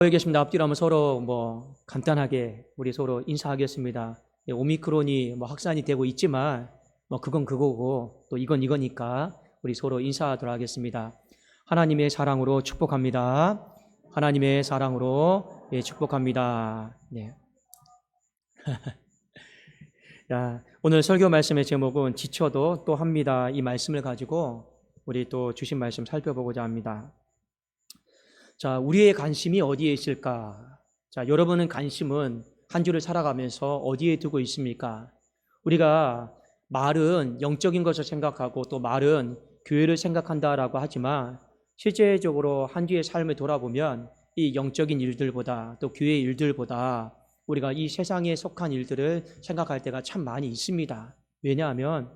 여기 계십니다. 앞뒤로 한번 서로 간단하게 우리 서로 인사하겠습니다. 오미크론이 확산이 되고 있지만 그건 그거고 또 이건 이거니까 우리 서로 인사하도록 하겠습니다. 하나님의 사랑으로 축복합니다. 하나님의 사랑으로 축복합니다. 네. 야, 오늘 설교 말씀의 제목은 지쳐도 또 합니다. 이 말씀을 가지고 우리 또 주신 말씀 살펴보고자 합니다. 자, 우리의 관심이 어디에 있을까? 자, 여러분은 관심은 한 주를 살아가면서 어디에 두고 있습니까? 우리가 말은 영적인 것을 생각하고 또 말은 교회를 생각한다라고 하지만 실제적으로 한 주의 삶을 돌아보면 이 영적인 일들보다 또 교회의 일들보다 우리가 이 세상에 속한 일들을 생각할 때가 참 많이 있습니다. 왜냐하면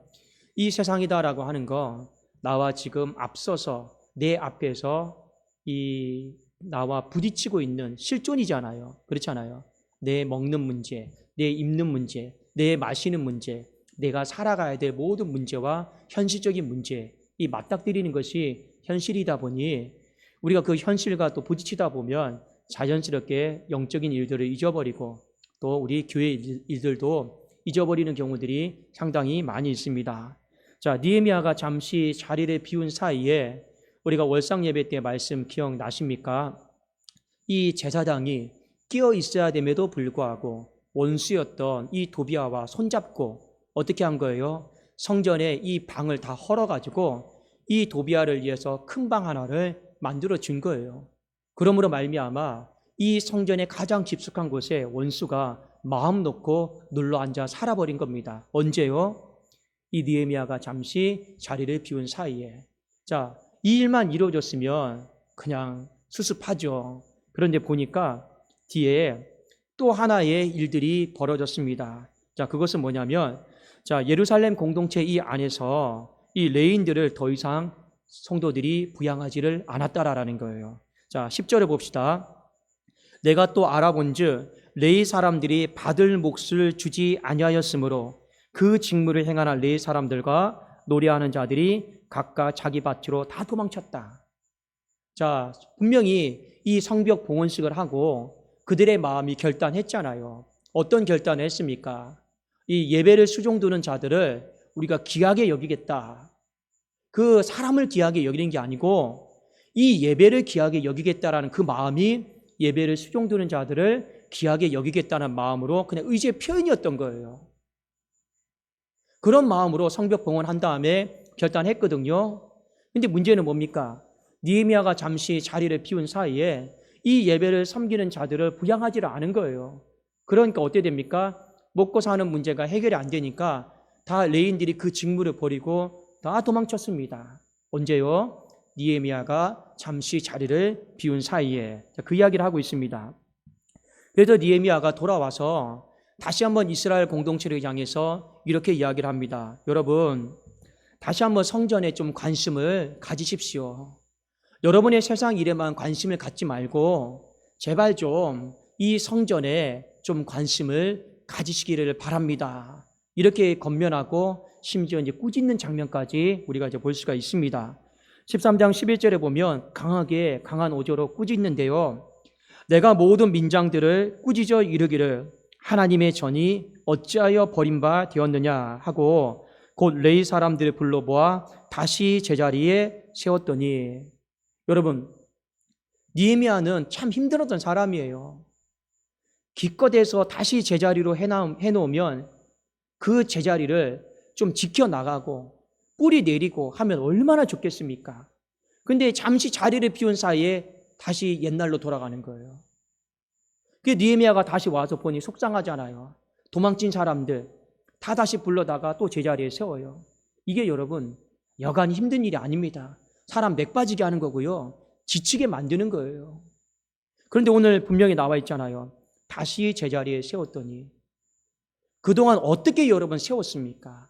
이 세상이다라고 하는 거 나와 지금 앞서서 내 앞에서 나와 부딪히고 있는 실존이잖아요. 그렇잖아요. 내 먹는 문제, 내 입는 문제, 내 마시는 문제, 내가 살아가야 될 모든 문제와 현실적인 문제, 이 맞닥뜨리는 것이 현실이다 보니 우리가 그 현실과 또 부딪히다 보면 자연스럽게 영적인 일들을 잊어버리고 또 우리 교회 일들도 잊어버리는 경우들이 상당히 많이 있습니다. 자, 느헤미야가 잠시 자리를 비운 사이에 우리가 월상 예배 때 말씀 기억나십니까? 이 제사장이 끼어 있어야 됨에도 불구하고 원수였던 이 도비아와 손잡고 어떻게 한 거예요? 성전에 이 방을 다 헐어가지고 이 도비아를 위해서 큰 방 하나를 만들어 준 거예요. 그러므로 말미암아 이 성전의 가장 깊숙한 곳에 원수가 마음 놓고 눌러 앉아 살아버린 겁니다. 언제요? 이 느헤미야가 잠시 자리를 비운 사이에. 자, 이 일만 이루어졌으면 그냥 수습하죠. 그런데 보니까 뒤에 또 하나의 일들이 벌어졌습니다. 자, 그것은 뭐냐면, 자, 예루살렘 공동체 이 안에서 이 레인들을 더 이상 성도들이 부양하지를 않았다라는 거예요. 자, 10절에 봅시다. 내가 또 알아본즉 레위 사람들이 받을 몫을 주지 아니하였으므로 그 직무를 행하는 레위 사람들과 노래하는 자들이 각각 자기 밭으로 다 도망쳤다. 자, 분명히 이 성벽 봉헌식을 하고 그들의 마음이 결단했잖아요. 어떤 결단을 했습니까? 이 예배를 수종두는 자들을 우리가 귀하게 여기겠다. 그 사람을 귀하게 여기는 게 아니고 이 예배를 귀하게 여기겠다라는 그 마음이 예배를 수종두는 자들을 귀하게 여기겠다는 마음으로 그냥 의지의 표현이었던 거예요. 그런 마음으로 성벽 봉헌한 다음에 결단했거든요. 근데 문제는 뭡니까? 느헤미야가 잠시 자리를 비운 사이에 이 예배를 섬기는 자들을 부양하지를 않은 거예요. 그러니까 어떻게 됩니까? 먹고 사는 문제가 해결이 안 되니까 다 레인들이 그 직무를 버리고 다 도망쳤습니다. 언제요? 느헤미야가 잠시 자리를 비운 사이에. 그 이야기를 하고 있습니다. 그래서 느헤미야가 돌아와서 다시 한번 이스라엘 공동체를 향해서 이렇게 이야기를 합니다. 여러분, 다시 한번 성전에 좀 관심을 가지십시오. 여러분의 세상 일에만 관심을 갖지 말고 제발 좀 이 성전에 좀 관심을 가지시기를 바랍니다. 이렇게 권면하고 심지어 이제 꾸짖는 장면까지 우리가 이제 볼 수가 있습니다. 13장 11절에 보면 강하게 강한 어조로 꾸짖는데요. 내가 모든 민장들을 꾸짖어 이르기를 하나님의 전이 어찌하여 버림바 되었느냐 하고 곧 레위 사람들을 불러 모아 다시 제자리에 세웠더니, 여러분, 느헤미야는 참 힘들었던 사람이에요. 기껏해서 다시 제자리로 해놓으면 그 제자리를 좀 지켜나가고 뿌리 내리고 하면 얼마나 좋겠습니까? 근데 잠시 자리를 비운 사이에 다시 옛날로 돌아가는 거예요. 그 느헤미야가 다시 와서 보니 속상하잖아요. 도망친 사람들 다 다시 불러다가 또 제자리에 세워요. 이게 여러분 여간 힘든 일이 아닙니다. 사람 맥 빠지게 하는 거고요. 지치게 만드는 거예요. 그런데 오늘 분명히 나와 있잖아요. 다시 제자리에 세웠더니 그동안 어떻게 여러분 세웠습니까?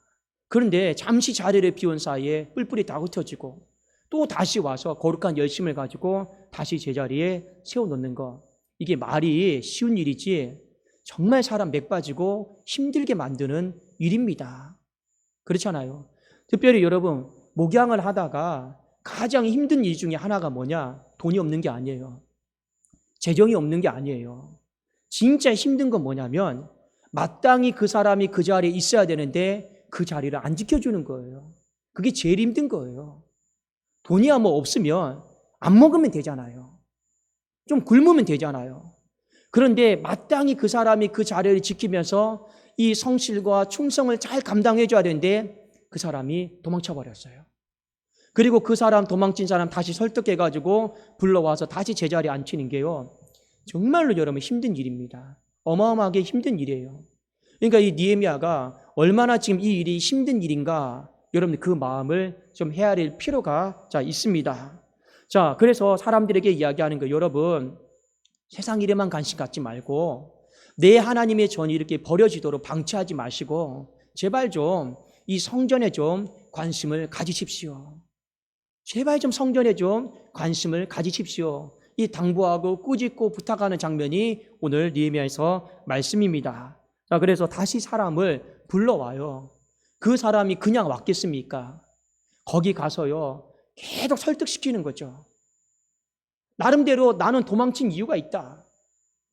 그런데 잠시 자리를 비운 사이에 뿔뿔이 다 흩어지고 또 다시 와서 거룩한 열심을 가지고 다시 제자리에 세워놓는 거, 이게 말이 쉬운 일이지 정말 사람 맥 빠지고 힘들게 만드는 일입니다. 그렇잖아요. 특별히 여러분 목양을 하다가 가장 힘든 일 중에 하나가 뭐냐? 돈이 없는 게 아니에요. 재정이 없는 게 아니에요. 진짜 힘든 건 뭐냐면 마땅히 그 사람이 그 자리에 있어야 되는데 그 자리를 안 지켜주는 거예요. 그게 제일 힘든 거예요. 돈이야 뭐 없으면 안 먹으면 되잖아요. 좀 굶으면 되잖아요. 그런데 마땅히 그 사람이 그 자리를 지키면서 이 성실과 충성을 잘 감당해 줘야 되는데 그 사람이 도망쳐 버렸어요. 그리고 그 사람 도망친 사람 다시 설득해 가지고 불러와서 다시 제자리에 앉히는 게요, 정말로 여러분 힘든 일입니다. 어마어마하게 힘든 일이에요. 그러니까 이 느헤미야가 얼마나 지금 이 일이 힘든 일인가, 여러분들 그 마음을 좀 헤아릴 필요가 있습니다. 자, 그래서 사람들에게 이야기하는 거, 여러분 세상 일에만 관심 갖지 말고 내 하나님의 전이 이렇게 버려지도록 방치하지 마시고 제발 좀 이 성전에 좀 관심을 가지십시오. 제발 좀 성전에 좀 관심을 가지십시오. 이 당부하고 꾸짖고 부탁하는 장면이 오늘 느헤미야에서 말씀입니다. 자, 그래서 다시 사람을 불러와요. 그 사람이 그냥 왔겠습니까? 거기 가서요 계속 설득시키는 거죠. 나름대로 나는 도망친 이유가 있다,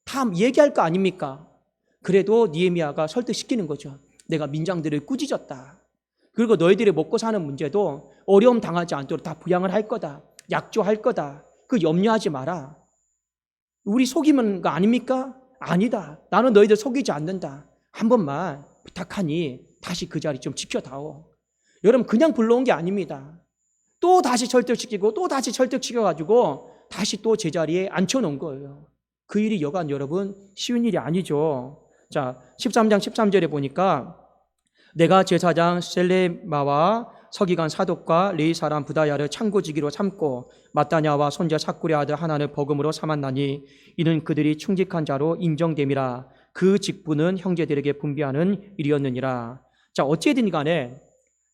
다 얘기할 거 아닙니까? 그래도 느헤미야가 설득시키는 거죠. 내가 민장들을 꾸짖었다. 그리고 너희들이 먹고 사는 문제도 어려움 당하지 않도록 다 부양을 할 거다. 약조할 거다. 그 염려하지 마라. 우리 속이는 거 아닙니까? 아니다. 나는 너희들 속이지 않는다. 한 번만 부탁하니 다시 그 자리 좀 지켜다오. 여러분 그냥 불러온 게 아닙니다. 또 다시 설득시키고 또 다시 설득시켜가지고 다시 또 제자리에 앉혀놓은 거예요. 그 일이 여간 여러분 쉬운 일이 아니죠. 자, 13장 13절에 보니까 내가 제사장 셀레마와 서기관 사독과 레위 사람 부다야를 창고지기로 삼고 마따냐와 손자 삭구랴 아들 하나를 버금으로 삼았나니 이는 그들이 충직한 자로 인정됨이라. 그 직분은 형제들에게 분비하는 일이었느니라. 자, 어찌든 간에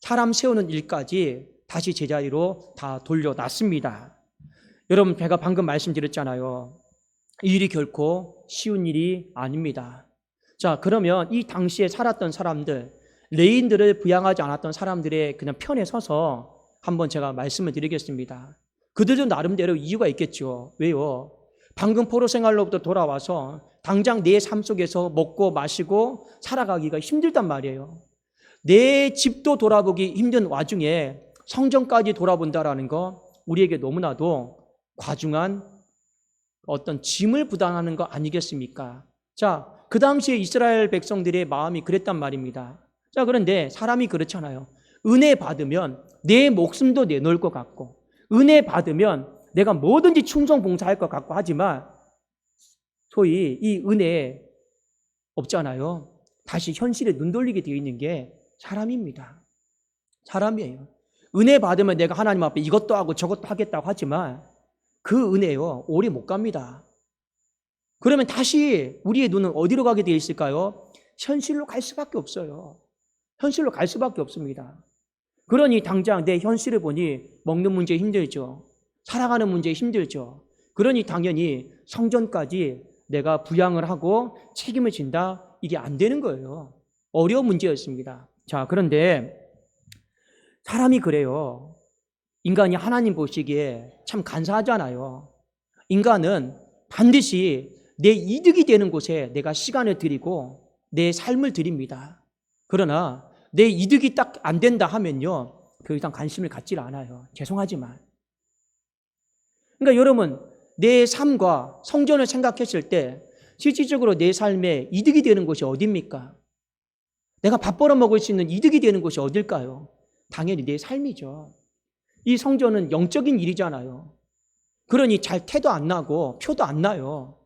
사람 세우는 일까지 다시 제자리로 다 돌려놨습니다. 여러분 제가 방금 말씀드렸잖아요. 이 일이 결코 쉬운 일이 아닙니다. 자, 그러면 이 당시에 살았던 사람들, 레인들을 부양하지 않았던 사람들의 그냥 편에 서서 한번 제가 말씀을 드리겠습니다. 그들도 나름대로 이유가 있겠죠. 왜요? 방금 포로 생활로부터 돌아와서 당장 내 삶 속에서 먹고 마시고 살아가기가 힘들단 말이에요. 내 집도 돌아보기 힘든 와중에 성전까지 돌아본다라는 거 우리에게 너무나도 과중한 어떤 짐을 부담하는 거 아니겠습니까? 자, 그 당시에 이스라엘 백성들의 마음이 그랬단 말입니다. 자, 그런데 사람이 그렇잖아요. 은혜 받으면 내 목숨도 내놓을 것 같고, 은혜 받으면 내가 뭐든지 충성 봉사할 것 같고 하지만 소위 이 은혜 없잖아요. 다시 현실에 눈 돌리게 되어 있는 게 사람입니다. 사람이에요. 은혜 받으면 내가 하나님 앞에 이것도 하고 저것도 하겠다고 하지만 그 은혜요 오래 못 갑니다. 그러면 다시 우리의 눈은 어디로 가게 되어 있을까요? 현실로 갈 수밖에 없어요. 현실로 갈 수밖에 없습니다. 그러니 당장 내 현실을 보니 먹는 문제 힘들죠. 살아가는 문제 힘들죠. 그러니 당연히 성전까지 내가 부양을 하고 책임을 진다, 이게 안 되는 거예요. 어려운 문제였습니다. 자, 그런데 사람이 그래요. 인간이 하나님 보시기에 참 간사하잖아요. 인간은 반드시 내 이득이 되는 곳에 내가 시간을 들이고 내 삶을 드립니다. 그러나 내 이득이 딱 안 된다 하면요 더 이상 관심을 갖질 않아요. 죄송하지만. 그러니까 여러분 내 삶과 성전을 생각했을 때 실질적으로 내 삶에 이득이 되는 곳이 어디입니까? 내가 밥 벌어 먹을 수 있는 이득이 되는 곳이 어딜까요? 당연히 내 삶이죠. 이 성전은 영적인 일이잖아요. 그러니 잘 태도 안 나고 표도 안 나요.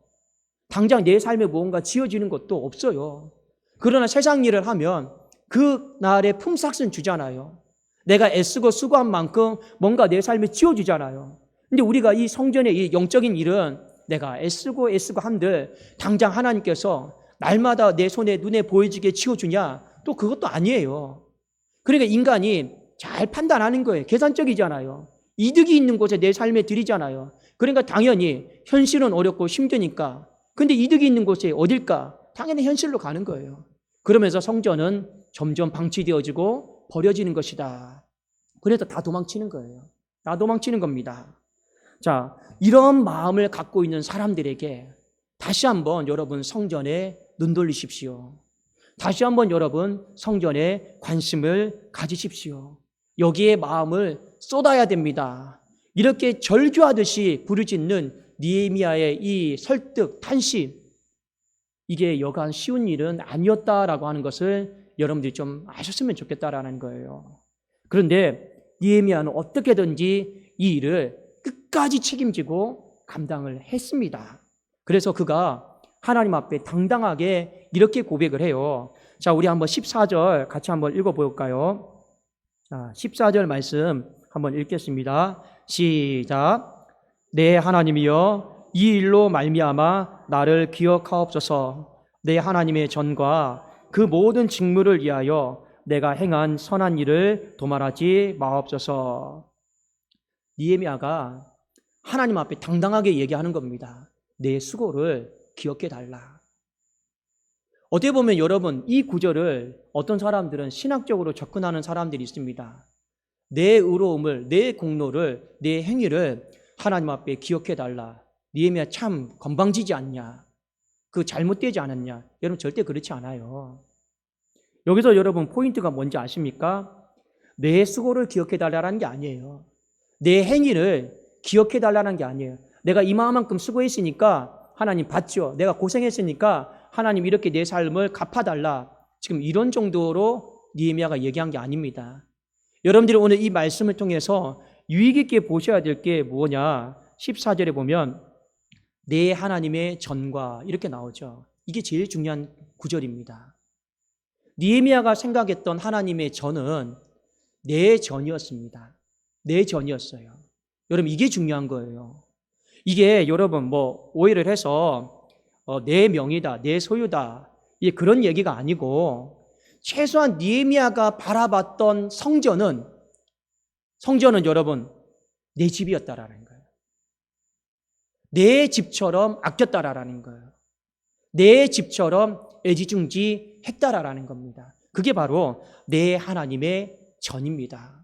당장 내 삶에 무언가 지어지는 것도 없어요. 그러나 세상 일을 하면 그 날의 품삯은 주잖아요. 내가 애쓰고 수고한 만큼 뭔가 내 삶에 지어주잖아요. 근데 우리가 이 성전의 이 영적인 일은 내가 애쓰고 한들 당장 하나님께서 날마다 내 손에 눈에 보여지게 지어주냐? 또 그것도 아니에요. 그러니까 인간이 잘 판단하는 거예요. 계산적이잖아요. 이득이 있는 곳에 내 삶에 들이잖아요. 그러니까 당연히 현실은 어렵고 힘드니까. 근데 이득이 있는 곳이 어딜까? 당연히 현실로 가는 거예요. 그러면서 성전은 점점 방치되어지고 버려지는 것이다. 그래서 다 도망치는 거예요. 다 도망치는 겁니다. 자, 이런 마음을 갖고 있는 사람들에게 다시 한번 여러분 성전에 눈 돌리십시오. 다시 한번 여러분 성전에 관심을 가지십시오. 여기에 마음을 쏟아야 됩니다. 이렇게 절규하듯이 부르짖는 느헤미야의 이 설득, 탄심, 이게 여간 쉬운 일은 아니었다라고 하는 것을 여러분들이 좀 아셨으면 좋겠다라는 거예요. 그런데 느헤미야는 어떻게든지 이 일을 끝까지 책임지고 감당을 했습니다. 그래서 그가 하나님 앞에 당당하게 이렇게 고백을 해요. 자, 우리 한번 14절 같이 한번 읽어볼까요? 자, 14절 말씀 한번 읽겠습니다. 시작. 내 하나님이여, 이 일로 말미암아 나를 기억하옵소서. 내 하나님의 전과 그 모든 직무를 위하여 내가 행한 선한 일을 도말하지 마옵소서. 느헤미야가 하나님 앞에 당당하게 얘기하는 겁니다. 내 수고를 기억해 달라. 어떻게 보면 여러분, 이 구절을 어떤 사람들은 신학적으로 접근하는 사람들이 있습니다. 내 의로움을, 내 공로를, 내 행위를 하나님 앞에 기억해 달라. 느헤미야 참 건방지지 않냐? 그 잘못되지 않았냐? 여러분 절대 그렇지 않아요. 여기서 여러분 포인트가 뭔지 아십니까? 내 수고를 기억해 달라는 게 아니에요. 내 행위를 기억해 달라는 게 아니에요. 내가 이만큼 수고했으니까 하나님 봤죠. 내가 고생했으니까 하나님 이렇게 내 삶을 갚아달라. 지금 이런 정도로 느헤미야가 얘기한 게 아닙니다. 여러분들이 오늘 이 말씀을 통해서 유익 있게 보셔야 될 게 뭐냐? 14절에 보면 내 하나님의 전과 이렇게 나오죠. 이게 제일 중요한 구절입니다. 느헤미야가 생각했던 하나님의 전은 내 전이었습니다. 내 전이었어요. 여러분 이게 중요한 거예요. 이게 여러분 뭐 오해를 해서 내 명의다, 내 소유다, 이게 그런 얘기가 아니고 최소한 느헤미야가 바라봤던 성전은 여러분 내 집이었다라는 거예요. 내 집처럼 아꼈다라는 거예요. 내 집처럼 애지중지했다라는 겁니다. 그게 바로 내 하나님의 전입니다.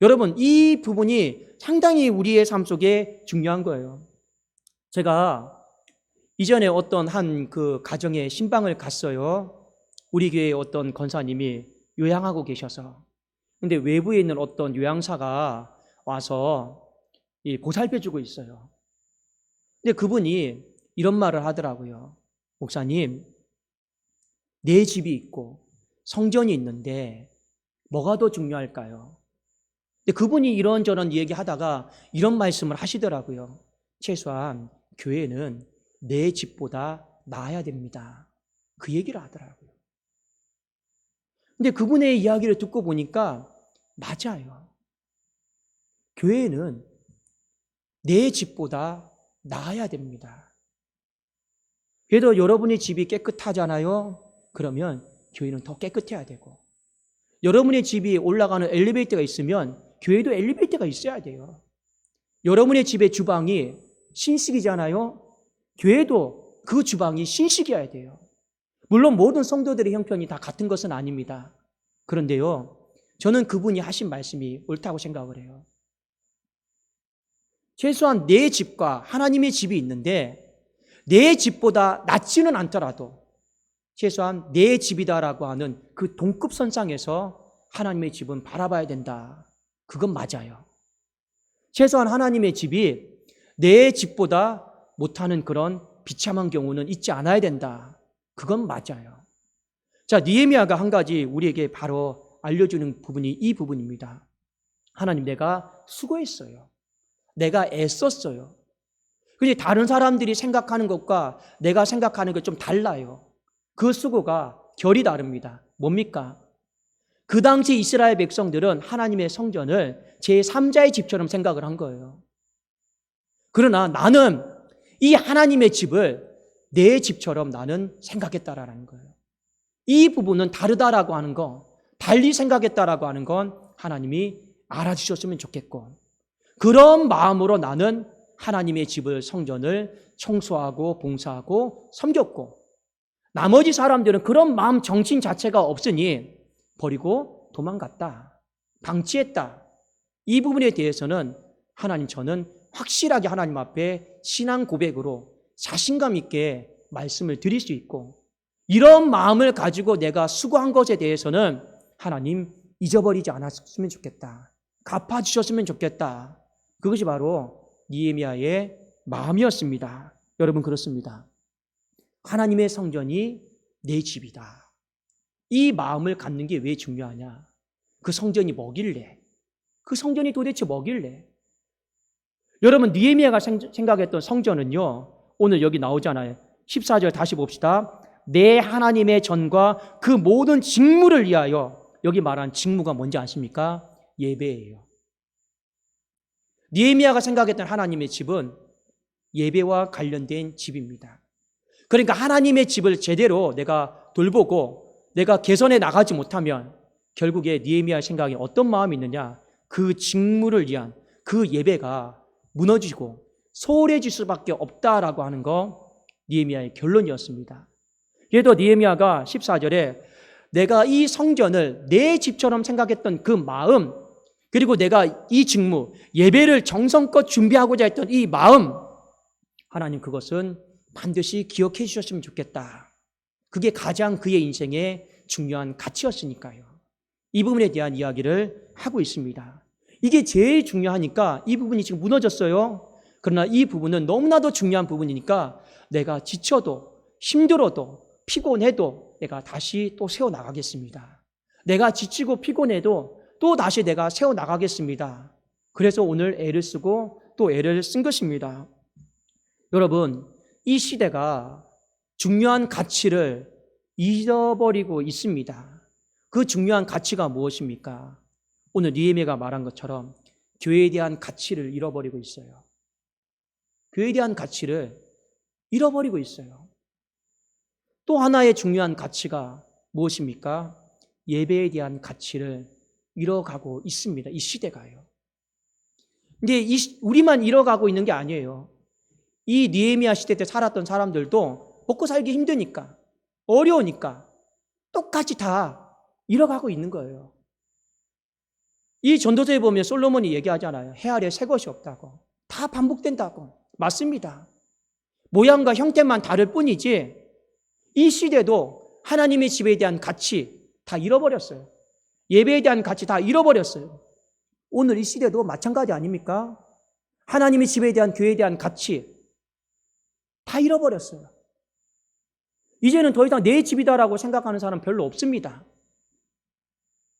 여러분 이 부분이 상당히 우리의 삶 속에 중요한 거예요. 제가 이전에 어떤 한 그 가정에 신방을 갔어요. 우리 교회에 어떤 권사님이 요양하고 계셔서. 근데 외부에 있는 어떤 요양사가 와서 보살펴주고 있어요. 근데 그분이 이런 말을 하더라고요. 목사님, 내 집이 있고 성전이 있는데 뭐가 더 중요할까요? 근데 그분이 이런저런 얘기하다가 이런 말씀을 하시더라고요. 최소한 교회는 내 집보다 나아야 됩니다. 그 얘기를 하더라고요. 근데 그분의 이야기를 듣고 보니까 맞아요. 교회는 내 집보다 나아야 됩니다. 그래도 여러분의 집이 깨끗하잖아요. 그러면 교회는 더 깨끗해야 되고, 여러분의 집이 올라가는 엘리베이터가 있으면 교회도 엘리베이터가 있어야 돼요. 여러분의 집의 주방이 신식이잖아요. 교회도 그 주방이 신식이어야 돼요. 물론 모든 성도들의 형편이 다 같은 것은 아닙니다. 그런데요, 저는 그분이 하신 말씀이 옳다고 생각을 해요. 최소한 내 집과 하나님의 집이 있는데 내 집보다 낫지는 않더라도 최소한 내 집이다라고 하는 그 동급선상에서 하나님의 집은 바라봐야 된다. 그건 맞아요. 최소한 하나님의 집이 내 집보다 못하는 그런 비참한 경우는 있지 않아야 된다. 그건 맞아요. 자, 느헤미야가 한 가지 우리에게 바로 알려주는 부분이 이 부분입니다. 하나님, 내가 수고했어요. 내가 애썼어요. 근데 다른 사람들이 생각하는 것과 내가 생각하는 게 좀 달라요. 그 수고가 결이 다릅니다. 뭡니까? 그 당시 이스라엘 백성들은 하나님의 성전을 제3자의 집처럼 생각을 한 거예요. 그러나 나는 이 하나님의 집을 내 집처럼 나는 생각했다라는 거예요. 이 부분은 다르다라고 하는 거, 달리 생각했다라고 하는 건 하나님이 알아주셨으면 좋겠고, 그런 마음으로 나는 하나님의 집을, 성전을 청소하고 봉사하고 섬겼고, 나머지 사람들은 그런 마음 정신 자체가 없으니 버리고 도망갔다, 방치했다. 이 부분에 대해서는 하나님, 저는 확실하게 하나님 앞에 신앙 고백으로 자신감 있게 말씀을 드릴 수 있고, 이런 마음을 가지고 내가 수고한 것에 대해서는 하나님 잊어버리지 않았으면 좋겠다, 갚아주셨으면 좋겠다. 그것이 바로 느헤미야의 마음이었습니다. 여러분, 그렇습니다. 하나님의 성전이 내 집이다. 이 마음을 갖는 게 왜 중요하냐? 그 성전이 뭐길래? 그 성전이 도대체 뭐길래? 여러분, 느헤미야가 생각했던 성전은요, 오늘 여기 나오잖아요. 14절 다시 봅시다. 내 하나님의 전과 그 모든 직무를 위하여. 여기 말한 직무가 뭔지 아십니까? 예배예요. 느헤미야가 생각했던 하나님의 집은 예배와 관련된 집입니다. 그러니까 하나님의 집을 제대로 내가 돌보고 내가 개선해 나가지 못하면 결국에 느헤미야의 생각에 어떤 마음이 있느냐? 그 직무를 위한 그 예배가 무너지고 소홀해질 수밖에 없다라고 하는 거 느헤미야의 결론이었습니다. 그래도 느헤미야가 14절에 내가 이 성전을 내 집처럼 생각했던 그 마음, 그리고 내가 이 직무, 예배를 정성껏 준비하고자 했던 이 마음, 하나님 그것은 반드시 기억해 주셨으면 좋겠다. 그게 가장 그의 인생의 중요한 가치였으니까요. 이 부분에 대한 이야기를 하고 있습니다. 이게 제일 중요하니까 이 부분이 지금 무너졌어요. 그러나 이 부분은 너무나도 중요한 부분이니까 내가 지쳐도 힘들어도 피곤해도 내가 다시 또 세워나가겠습니다. 내가 지치고 피곤해도 또 다시 내가 세워나가겠습니다. 그래서 오늘 애를 쓰고 또 애를 쓴 것입니다. 여러분, 이 시대가 중요한 가치를 잊어버리고 있습니다. 그 중요한 가치가 무엇입니까? 오늘 느헤미야가 말한 것처럼 교회에 대한 가치를 잃어버리고 있어요. 교회에 대한 가치를 잃어버리고 있어요. 또 하나의 중요한 가치가 무엇입니까? 예배에 대한 가치를 잃어가고 있습니다. 이 시대가요. 근데 우리만 잃어가고 있는 게 아니에요. 이 느헤미야 시대 때 살았던 사람들도 먹고 살기 힘드니까, 어려우니까 똑같이 다 잃어가고 있는 거예요. 이 전도서에 보면 솔로몬이 얘기하잖아요. 해 아래 새 것이 없다고. 다 반복된다고. 맞습니다. 모양과 형태만 다를 뿐이지 이 시대도 하나님의 집에 대한 가치 다 잃어버렸어요. 예배에 대한 가치 다 잃어버렸어요. 오늘 이 시대도 마찬가지 아닙니까? 하나님의 집에 대한, 교회에 대한 가치 다 잃어버렸어요. 이제는 더 이상 내 집이다라고 생각하는 사람 별로 없습니다.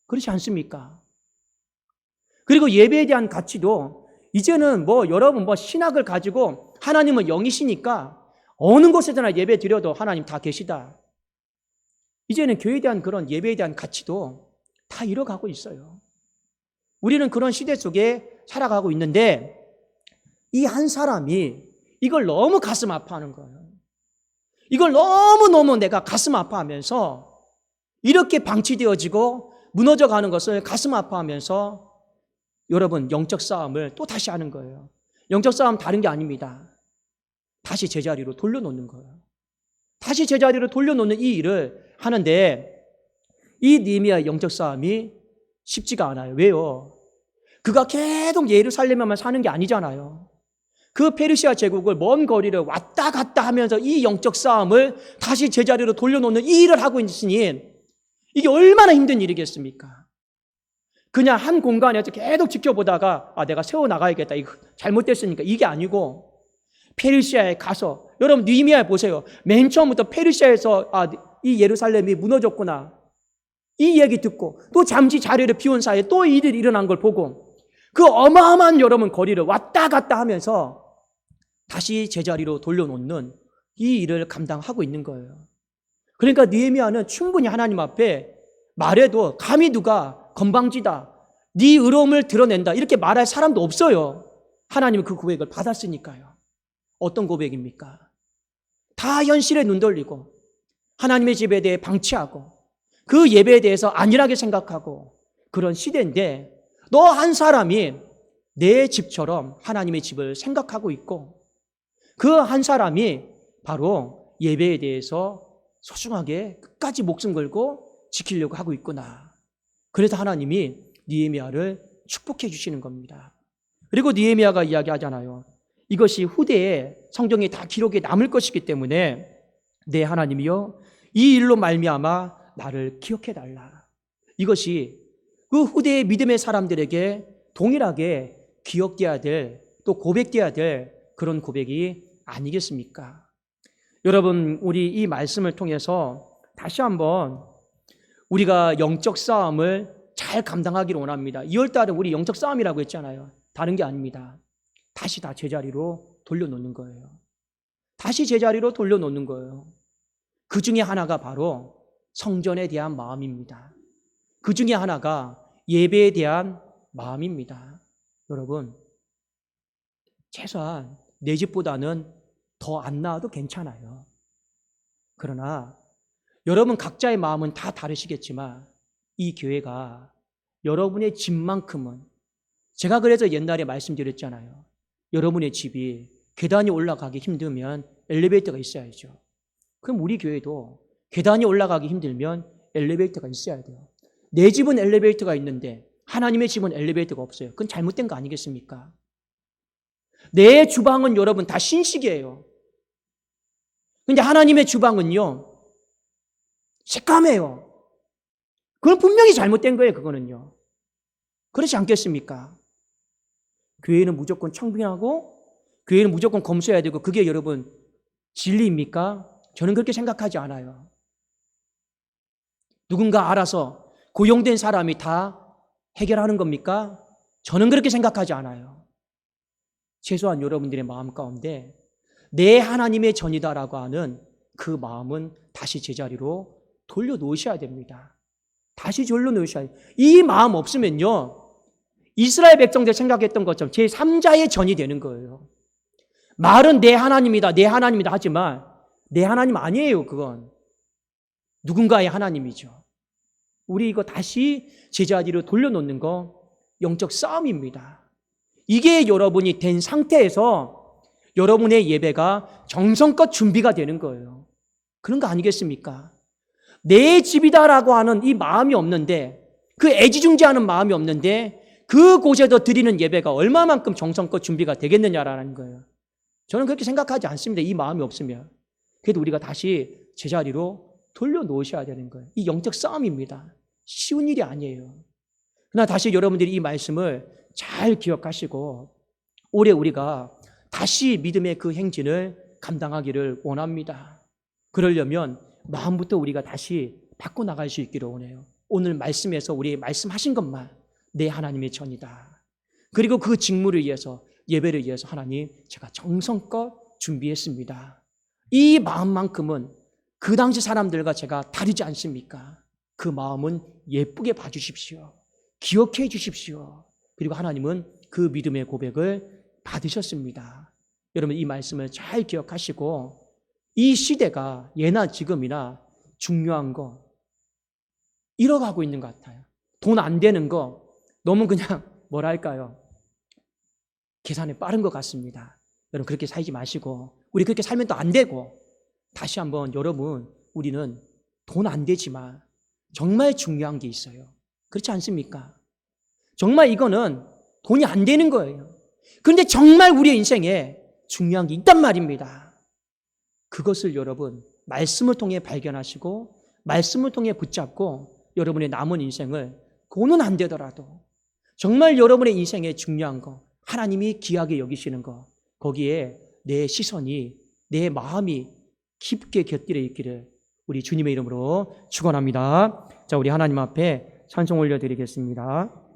그렇지 않습니까? 그리고 예배에 대한 가치도 이제는 여러분 신학을 가지고 하나님은 영이시니까 어느 곳에서나 예배 드려도 하나님 다 계시다. 이제는 교회에 대한 그런 예배에 대한 가치도 다 잃어가고 있어요. 우리는 그런 시대 속에 살아가고 있는데 이 한 사람이 이걸 너무 가슴 아파하는 거예요. 이걸 너무너무 내가 가슴 아파하면서 이렇게 방치되어지고 무너져가는 것을 가슴 아파하면서 여러분 영적 싸움을 또 다시 하는 거예요. 영적 싸움 다른 게 아닙니다. 다시 제자리로 돌려놓는 거예요. 다시 제자리로 돌려놓는 이 일을 하는데 이 느헤미야의 영적 싸움이 쉽지가 않아요. 왜요? 그가 계속 예루살렘에만 사는 게 아니잖아요. 그 페르시아 제국을 먼 거리를 왔다 갔다 하면서 이 영적 싸움을 다시 제자리로 돌려놓는 이 일을 하고 있으니 이게 얼마나 힘든 일이겠습니까? 그냥 한 공간에서 계속 지켜보다가 내가 세워나가야겠다, 이거 잘못됐으니까, 이게 아니고 페르시아에 가서, 여러분 느헤미야 보세요. 맨 처음부터 페르시아에서 이 예루살렘이 무너졌구나, 이 얘기 듣고 또 잠시 자리를 비운 사이에 또 일이 일어난 걸 보고 그 어마어마한 여러분 거리를 왔다 갔다 하면서 다시 제자리로 돌려놓는 이 일을 감당하고 있는 거예요. 그러니까 느헤미야는 충분히 하나님 앞에 말해도 감히 누가 건방지다, 네 의로움을 드러낸다 이렇게 말할 사람도 없어요. 하나님은 그 고백을 받았으니까요. 어떤 고백입니까? 다 현실에 눈 돌리고 하나님의 집에 대해 방치하고 그 예배에 대해서 안일하게 생각하고 그런 시대인데 너 한 사람이 내 집처럼 하나님의 집을 생각하고 있고 그 한 사람이 바로 예배에 대해서 소중하게 끝까지 목숨 걸고 지키려고 하고 있구나. 그래서 하나님이 느헤미야를 축복해 주시는 겁니다. 그리고 느헤미야가 이야기하잖아요. 이것이 후대에 성경에 다 기록에 남을 것이기 때문에 내 하나님이여 이 일로 말미암아 나를 기억해 달라. 이것이 그 후대의 믿음의 사람들에게 동일하게 기억돼야 될, 또 고백돼야 될 그런 고백이 아니겠습니까? 여러분, 우리 이 말씀을 통해서 다시 한번 우리가 영적 싸움을 잘 감당하기를 원합니다. 2월달에 우리 영적 싸움이라고 했잖아요. 다른 게 아닙니다. 다시 다 제자리로 돌려놓는 거예요. 다시 제자리로 돌려놓는 거예요. 그 중에 하나가 바로 성전에 대한 마음입니다. 그 중에 하나가 예배에 대한 마음입니다. 여러분, 최소한 내 집보다는 더 안 나와도 괜찮아요. 그러나 여러분 각자의 마음은 다 다르시겠지만 이 교회가 여러분의 집만큼은, 제가 그래서 옛날에 말씀드렸잖아요. 여러분의 집이 계단이 올라가기 힘들면 엘리베이터가 있어야죠. 그럼 우리 교회도 계단이 올라가기 힘들면 엘리베이터가 있어야 돼요. 내 집은 엘리베이터가 있는데 하나님의 집은 엘리베이터가 없어요. 그건 잘못된 거 아니겠습니까? 내 주방은 여러분 다 신식이에요. 근데 하나님의 주방은요, 새까매요. 그건 분명히 잘못된 거예요, 그거는요. 그렇지 않겠습니까? 교회는 무조건 청빈하고, 교회는 무조건 검소해야 되고, 그게 여러분 진리입니까? 저는 그렇게 생각하지 않아요. 누군가 알아서 고용된 사람이 다 해결하는 겁니까? 저는 그렇게 생각하지 않아요. 최소한 여러분들의 마음 가운데 내 하나님의 전이다라고 하는 그 마음은 다시 제자리로 돌려놓으셔야 됩니다. 다시 돌려놓으셔야 돼요. 이 마음 없으면요, 이스라엘 백성들 생각했던 것처럼 제3자의 전이 되는 거예요. 말은 내 하나님이다, 내 하나님이다 하지만 내 하나님 아니에요. 그건 누군가의 하나님이죠. 우리 이거 다시 제자리로 돌려놓는 거 영적 싸움입니다. 이게 여러분이 된 상태에서 여러분의 예배가 정성껏 준비가 되는 거예요. 그런 거 아니겠습니까? 내 집이다라고 하는 이 마음이 없는데, 그 애지중지하는 마음이 없는데 그곳에서 드리는 예배가 얼마만큼 정성껏 준비가 되겠느냐라는 거예요. 저는 그렇게 생각하지 않습니다. 이 마음이 없으면. 그래도 우리가 다시 제자리로 돌려놓으셔야 되는 거예요. 이 영적 싸움입니다. 쉬운 일이 아니에요. 그러나 다시 여러분들이 이 말씀을 잘 기억하시고 올해 우리가 다시 믿음의 그 행진을 감당하기를 원합니다. 그러려면 마음부터 우리가 다시 바꿔나갈 수 있기를 원해요. 오늘 말씀에서 우리 말씀하신 것만 내 하나님의 전이다. 그리고 그 직무를 위해서, 예배를 위해서 하나님 제가 정성껏 준비했습니다. 이 마음만큼은 그 당시 사람들과 제가 다르지 않습니까? 그 마음은 예쁘게 봐주십시오. 기억해 주십시오. 그리고 하나님은 그 믿음의 고백을 받으셨습니다. 여러분 이 말씀을 잘 기억하시고 이 시대가 예나 지금이나 중요한 거 잃어가고 있는 것 같아요. 돈 안 되는 거 너무 그냥 뭐랄까요, 계산이 빠른 것 같습니다. 여러분 그렇게 살지 마시고, 우리 그렇게 살면 또 안 되고, 다시 한번 여러분 우리는 돈 안 되지만 정말 중요한 게 있어요. 그렇지 않습니까? 정말 이거는 돈이 안 되는 거예요. 그런데 정말 우리의 인생에 중요한 게 있단 말입니다. 그것을 여러분 말씀을 통해 발견하시고 말씀을 통해 붙잡고 여러분의 남은 인생을, 돈은 안 되더라도 정말 여러분의 인생에 중요한 거, 하나님이 귀하게 여기시는 거, 거기에 내 시선이, 내 마음이 깊게 곁들여 있기를 우리 주님의 이름으로 축원합니다. 자, 우리 하나님 앞에 찬송 올려드리겠습니다.